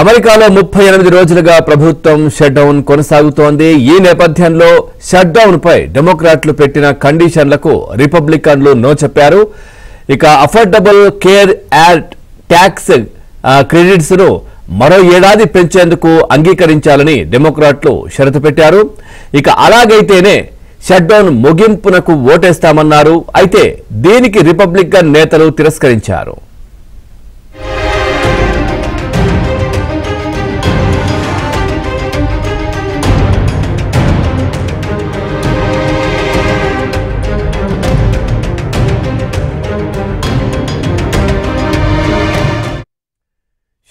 అమెరికాలో 38 రోజులుగా ప్రభుత్వం షట్ డౌన్ కొనసాగుతోంది. ఈ నేపథ్యంలో షట్ డౌన్ పై డెమోక్రాట్లు పెట్టిన కండిషన్లకు రిపబ్లికన్లు నో చెప్పారు. ఇక affordable care act tax credits ను మరో ఏడాది పెంచేందుకు అంగీకరించాలని డెమోక్రాట్లు షరతు పెట్టారు. ఇక అలాగైతేనే షట్ డౌన్ ముగింపునకు ఓటేస్తామన్నారు. అయితే దీనికి రిపబ్లికన్ నేతలు తిరస్కరించారు.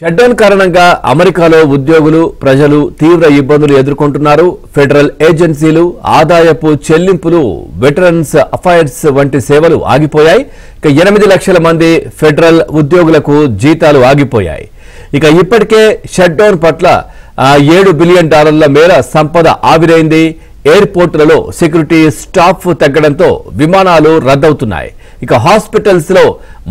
షట్ డౌన్ కారణంగా అమెరికాలో ఉద్యోగులు, ప్రజలు తీవ్ర ఇబ్బందులు ఎదుర్కొంటున్నారు. ఫెడరల్ ఏజెన్సీలు, ఆదాయపు చెల్లింపులు, వెటరన్స్ అఫైర్స్ వంటి సేవలు ఆగిపోయాయి. ఇక 8 లక్షల మంది ఫెడరల్ ఉద్యోగులకు జీతాలు ఆగిపోయాయి. ఇక ఇప్పటికే షట్ డౌన్ పట్ల $7 బిలియన్ మేర సంపద ఆవిరైంది. ఎయిర్పోర్టులలో సెక్యూరిటీ స్టాఫ్ తగ్గడంతో విమానాలు రద్దవుతున్నాయి. ఇక హాస్పిటల్స్ లో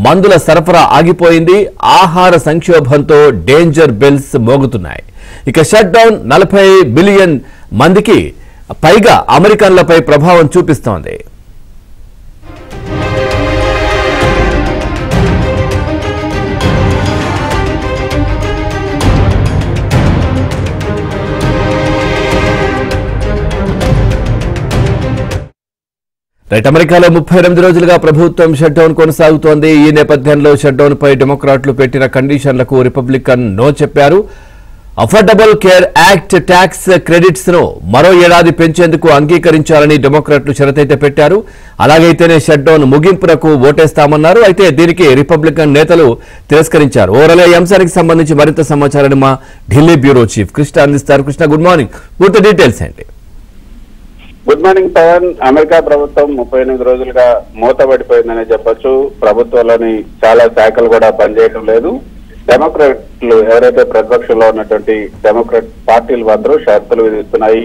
మందుల సరఫరా ఆగిపోయింది. ఆహార సంక్షోభంతో డేంజర్ బెల్స్ మోగుతున్నాయి. ఇక షట్ డౌన్ 40 బిలియన్ మందికి పైగా అమెరికన్లపై ప్రభావం చూపిస్తోంది. అమెరికాలో 38 రోజులుగా ప్రభుత్వం షట్ డౌన్ కొనసాగుతోంది. ఈ నేపథ్యంలో షట్ డౌన్ పై డెమోక్రాట్లు పెట్టిన కండిషన్లకు రిపబ్లికన్ నో చెప్పారు. Affordable care act tax credits ను మరో ఏడాది పెంచేందుకు అంగీకరించాలని డెమోక్రాట్లు షరతైతే పెట్టారు. అలాగైతేనే షట్ డౌన్ ముగింపునకు ఓటేస్తామన్నారు. అయితే దీనికి రిపబ్లికన్ నేతలు తిరస్కరించారు. ఓవరాల్ ఈ అంశానికి సంబంధించి మరింత సమాచారాన్ని మా ఢిల్లీ బ్యూరో చీఫ్ కృష్ణ అందిస్తారు. Krishna, good morning. పూర్తి డీటెయిల్స్ ఏంటి? Good morning Pavan. అమెరికా ప్రభుత్వం 38 రోజులుగా మూతబడిపోయిందనే చెప్పొచ్చు. ప్రభుత్వంలోని చాలా శాఖలు కూడా పనిచేయడం లేదు. డెమోక్రాట్లు ఎవరైతే ప్రతిపక్షంలో ఉన్నటువంటి డెమోక్రాట్ పార్టీలు మాత్రం షరతులు విధిస్తున్నాయి.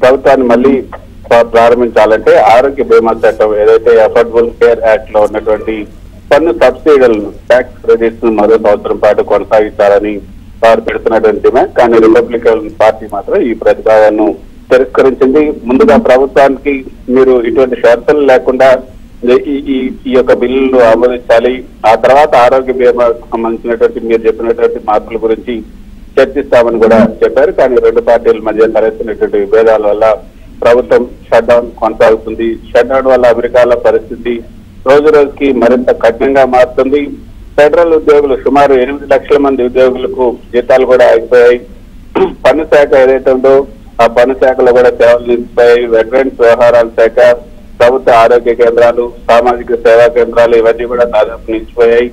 ప్రభుత్వాన్ని మళ్ళీ ప్రారంభించాలంటే ఆరోగ్య బీమా చట్టం ఏదైతే అఫోర్డబుల్ కేర్ యాక్ట్ లో ఉన్నటువంటి పన్ను సబ్సిడీలను, ట్యాక్స్ క్రెడిట్స్ ను మరో సంవత్సరం పాటు కొనసాగించాలని వారు పెడుతున్నటువంటి డిమాండ్. కానీ రిపబ్లికన్ పార్టీ మాత్రం ఈ ప్రతిపాదనను తిరస్కరించింది. ముందుగా ప్రభుత్వానికి మీరు ఇటువంటి షరతులు లేకుండా ఈ యొక్క బిల్లులు ఆమోదించాలి. ఆ తర్వాత ఆరోగ్య బీమా సంబంధించినటువంటి మీరు చెప్పినటువంటి మార్పుల గురించి చర్చిస్తామని కూడా చెప్పారు. కానీ రెండు పార్టీల మధ్య తలెత్తినటువంటి విభేదాల వల్ల ప్రభుత్వం షట్ డౌన్ కొనసాగుతుంది. షట్ డౌన్ వల్ల అమెరికాలో పరిస్థితి రోజు రోజుకి మరింత కఠినంగా మారుతుంది. ఫెడరల్ ఉద్యోగులు సుమారు 8 లక్షల మంది ఉద్యోగులకు జీతాలు కూడా అయిపోయాయి. పన్ను శాఖ ఏదైతే ఉందో ఆ పన్ను శాఖలో కూడా సేవలు నిలిచిపోయాయి. వెటరన్స్ వ్యవహారాల శాఖ, ప్రభుత్వ ఆరోగ్య కేంద్రాలు, సామాజిక సేవా కేంద్రాలు ఇవన్నీ కూడా దాదాపు నిలిచిపోయాయి.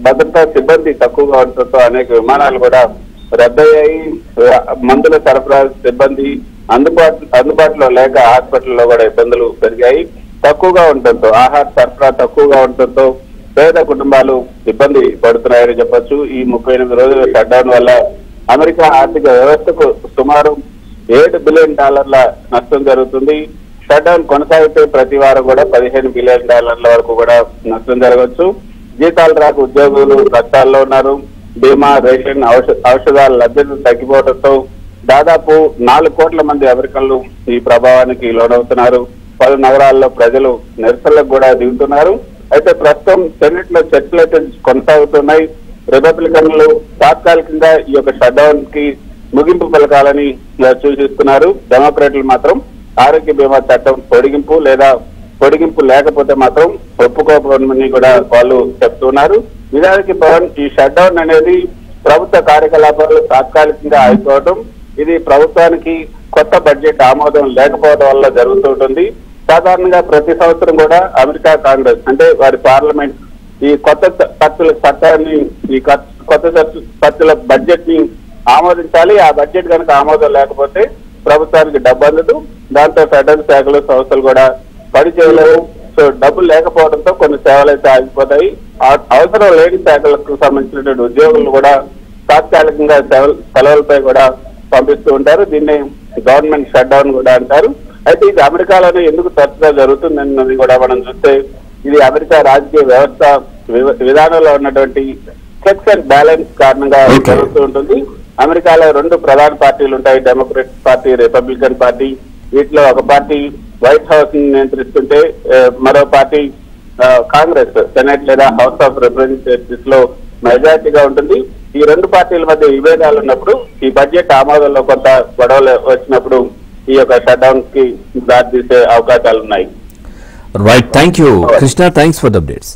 భద్రతా సిబ్బంది తక్కువగా ఉండటంతో అనేక విమానాలు కూడా రద్దయ్యాయి. మందుల సరఫరా సిబ్బంది అందుబాటులో లేక హాస్పిటల్లో కూడా ఇబ్బందులు పెరిగాయి. తక్కువగా ఉండటంతో, ఆహార సరఫరా తక్కువగా ఉండటంతో పేద కుటుంబాలు ఇబ్బంది పడుతున్నాయని చెప్పొచ్చు. ఈ 38 రోజుల షట్ డౌన్ వల్ల అమెరికా ఆర్థిక వ్యవస్థకు సుమారు $7 బిలియన్ నష్టం జరుగుతుంది. షట్ డౌన్ కొనసాగితే ప్రతి వారం కూడా $15 బిలియన్ వరకు కూడా నష్టం జరగవచ్చు. జీతాలు రాక ఉద్యోగులు కష్టాల్లో ఉన్నారు. బీమా, రేషన్, ఔషధాల లభ్యత తగ్గిపోవడంతో దాదాపు 4 కోట్ల మంది అమెరికన్లు ఈ ప్రభావానికి లోనవుతున్నారు. 10 నగరాల్లో ప్రజలు నిరసనలకు కూడా దిగుతున్నారు. అయితే ప్రస్తుతం సెనెట్ లో చర్చలు అయితే కొనసాగుతున్నాయి. రిపబ్లికన్లు తాత్కాలికంగా ఈ యొక్క షట్ డౌన్ కి ముగింపు పలకాలని సూచిస్తున్నారు. డెమోక్రాట్లు మాత్రం ఆరోగ్య బీమా చట్టం పొడిగింపు లేదా పొడిగింపు లేకపోతే మాత్రం ఒప్పుకోమని కూడా వాళ్ళు చెప్తున్నారు. నిజానికి పవన్, ఈ షట్ డౌన్ అనేది ప్రభుత్వ కార్యకలాపాలు తాత్కాలికంగా ఆగిపోవడం, ఇది ప్రభుత్వానికి కొత్త బడ్జెట్ ఆమోదం లేకపోవడం వల్ల జరుగుతుంటుంది. సాధారణంగా ప్రతి సంవత్సరం కూడా అమెరికా కాంగ్రెస్ అంటే వారి పార్లమెంట్ ఈ కొత్త ఖర్చుల చట్టాన్ని, ఈ కొత్త ఖర్చుల బడ్జెట్ ని ఆమోదించాలి. ఆ బడ్జెట్ కనుక ఆమోదం లేకపోతే ప్రభుత్వానికి డబ్బు అందదు. దాంతో ఫెడరల్ శాఖలు, సంస్థలు కూడా పని చేయలేవు. సో డబ్బులు లేకపోవడంతో కొన్ని సేవలు అయితే ఆగిపోతాయి. అవసరం లేని శాఖలకు సంబంధించినటువంటి ఉద్యోగులు కూడా తాత్కాలికంగా సెలవులపై కూడా పంపిస్తూ ఉంటారు. దీన్ని గవర్నమెంట్ షట్ డౌన్ కూడా అంటారు. అయితే ఇది అమెరికాలోనే ఎందుకు తరచుగా జరుగుతుందన్నది కూడా మనం చూస్తే ఇది అమెరికా రాజకీయ వ్యవస్థ విధానంలో ఉన్నటువంటి చెక్స్ అండ్ బ్యాలెన్స్ కారణంగా జరుగుతూ ఉంటుంది. అమెరికాలో 2 ప్రధాన పార్టీలు ఉంటాయి, డెమోక్రటిక్ పార్టీ, రిపబ్లికన్ పార్టీ. వీటిలో ఒక పార్టీ వైట్ హౌస్ ని నియంత్రిస్తుంటే మరో పార్టీ కాంగ్రెస్, సెనెట్ లేదా హౌస్ ఆఫ్ రిప్రజెంటేటివ్స్ లో మెజారిటీగా ఉంటుంది. ఈ 2 పార్టీల మధ్య విభేదాలు ఉన్నప్పుడు, ఈ బడ్జెట్ ఆమోదంలో కొంత గొడవలు వచ్చినప్పుడు ఈ యొక్క షట్ డౌన్ కి దారితీసే అవకాశాలు ఉన్నాయి. Right, thank you Krishna, thanks for the updates.